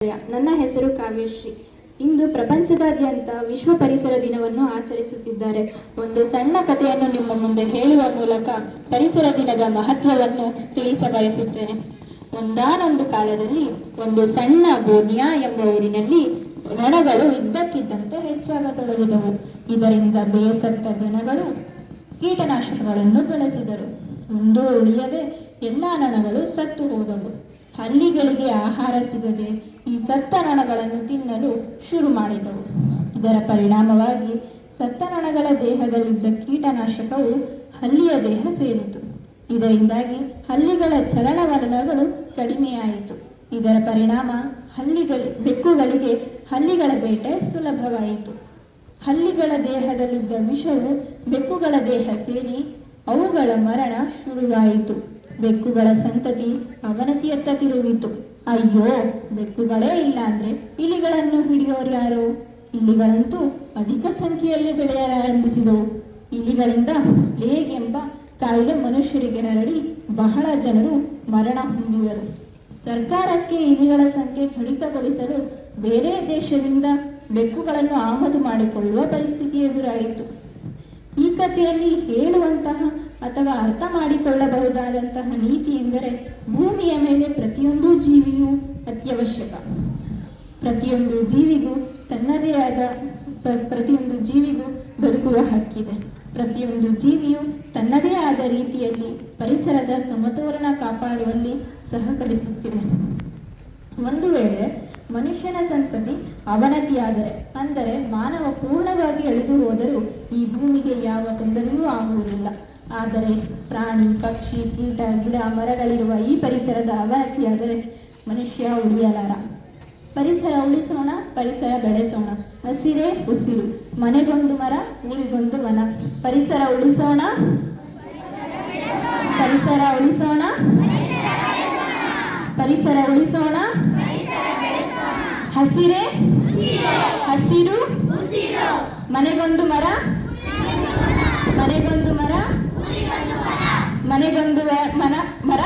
ನನ್ನ ಹೆಸರು ಕಾವ್ಯಶ್ರೀ. ಇಂದು ಪ್ರಪಂಚದಾದ್ಯಂತ ವಿಶ್ವ ಪರಿಸರ ದಿನವನ್ನು ಆಚರಿಸುತ್ತಿದ್ದಾರೆ. ಒಂದು ಸಣ್ಣ ಕಥೆಯನ್ನು ನಿಮ್ಮ ಮುಂದೆ ಹೇಳುವ ಮೂಲಕ ಪರಿಸರ ದಿನದ ಮಹತ್ವವನ್ನು ತಿಳಿಸಬಯಸುತ್ತೇನೆ. ಒಂದಾನೊಂದು ಕಾಲದಲ್ಲಿ ಒಂದು ಸಣ್ಣ ಬೋನಿಯಾ ಎಂಬ ಊರಿನಲ್ಲಿ ನೊಣಗಳು ಇದ್ದಕ್ಕಿದ್ದಂತೆ ಹೆಚ್ಚಾಗತೊಡಗಿದವು. ಇದರಿಂದ ಬೇಸತ್ತ ಜನಗಳು ಕೀಟನಾಶಕಗಳನ್ನು ಬಳಸಿದರು. ಒಂದೂ ಉಳಿಯದೆ ಎಲ್ಲ ನೊಣಗಳು ಸತ್ತು ಹೋದವು. ಹಲ್ಲಿಗಳಿಗೆ ಆಹಾರ ಸಿಗದೆ ಈ ಸತ್ತ ನೊಣಗಳನ್ನು ತಿನ್ನಲು ಶುರು ಮಾಡಿದವು. ಇದರ ಪರಿಣಾಮವಾಗಿ ಸತ್ತ ನೊಣಗಳ ದೇಹದಲ್ಲಿದ್ದ ಕೀಟನಾಶಕವು ಹಲ್ಲಿಯ ದೇಹ ಸೇರಿತು. ಇದರಿಂದಾಗಿ ಹಲ್ಲಿಗಳ ಚಲನವಲನಗಳು ಕಡಿಮೆಯಾಯಿತು. ಇದರ ಪರಿಣಾಮ ಬೆಕ್ಕುಗಳಿಗೆ ಹಲ್ಲಿಗಳ ಬೇಟೆ ಸುಲಭವಾಯಿತು. ಹಲ್ಲಿಗಳ ದೇಹದಲ್ಲಿದ್ದ ವಿಷವು ಬೆಕ್ಕುಗಳ ದೇಹ ಸೇರಿ ಅವುಗಳ ಮರಣ ಶುರುವಾಯಿತು. ಬೆಕ್ಕುಗಳ ಸಂತತಿ ಅವನತಿಯತ್ತ ತಿರುಗಿತು. ಅಯ್ಯೋ, ಬೆಕ್ಕುಗಳೇ ಇಲ್ಲ ಅಂದ್ರೆ ಇಲಿಗಳನ್ನು ಹಿಡಿಯೋರು ಯಾರು? ಇಲಿಗಳಂತೂ ಅಧಿಕ ಸಂಖ್ಯೆಯಲ್ಲಿ ಬೆಳೆಯಲಾರಂಭಿಸಿದವು. ಇಲಿಗಳಿಂದ ಪ್ಲೇಗ್ ಎಂಬ ಕಾಯಿಲೆ ಮನುಷ್ಯರಿಗೆ ಹರಡಿ ಬಹಳ ಜನರು ಮರಣ ಹೊಂದಿದರು. ಸರ್ಕಾರಕ್ಕೆ ಇಲಿಗಳ ಸಂಖ್ಯೆ ಕಡಿತಗೊಳಿಸಲು ಬೇರೆ ದೇಶದಿಂದ ಬೆಕ್ಕುಗಳನ್ನು ಆಮದು ಮಾಡಿಕೊಳ್ಳುವ ಪರಿಸ್ಥಿತಿ ಎದುರಾಯಿತು. ಈ ಕಥೆಯಲ್ಲಿ ಹೇಳುವಂತಹ ಅಥವಾ ಅರ್ಥ ಮಾಡಿಕೊಳ್ಳಬಹುದಾದಂತಹ ನೀತಿ ಎಂದರೆ, ಭೂಮಿಯ ಮೇಲೆ ಪ್ರತಿಯೊಂದು ಜೀವಿಯೂ ಅತ್ಯವಶ್ಯಕ. ಪ್ರತಿಯೊಂದು ಜೀವಿಗೂ ತನ್ನದೇ ಆದ ಪ್ರತಿಯೊಂದು ಜೀವಿಗೂ ಬದುಕುವ ಹಕ್ಕಿದೆ. ಪ್ರತಿಯೊಂದು ಜೀವಿಯು ತನ್ನದೇ ಆದ ರೀತಿಯಲ್ಲಿ ಪರಿಸರದ ಸಮತೋಲನ ಕಾಪಾಡುವಲ್ಲಿ ಸಹಕರಿಸುತ್ತಿದೆ. ಒಂದು ವೇಳೆ ಮನುಷ್ಯನ ಸಂತತಿ ಅವನತಿಯಾದರೆ, ಅಂದರೆ ಮಾನವ ಪೂರ್ಣವಾಗಿ ಅಳಿದು ಹೋದರೂ ಈ ಭೂಮಿಗೆ ಯಾವ ತೊಂದರೆಯೂ ಆಗುವುದಿಲ್ಲ. ಆದರೆ ಪ್ರಾಣಿ, ಪಕ್ಷಿ, ಕೀಟ, ಗಿಡ, ಮರಗಳಿರುವ ಈ ಪರಿಸರದ ಅವನತಿಯಾದರೆ ಮನುಷ್ಯ ಉಳಿಯಲಾರ. ಪರಿಸರ ಉಳಿಸೋಣ, ಪರಿಸರ ಬೆಳೆಸೋಣ. ಹಸಿರೇ ಉಸಿರು. ಮನೆಗೊಂದು ಮರ, ಊರಿಗೊಂದು ವನ. ಪರಿಸರ ಉಳಿಸೋಣ, ಪರಿಸರ ಉಳಿಸೋಣ, ಪರಿಸರ ಉಳಿಸೋಣ. ಹಸಿರೇ ಹಸಿರು. ಮನೆಗೊಂದು ಮರ, ಮನೆಗೊಂದು ಮರ, ಮನೆಗೊಂದು ಮರ.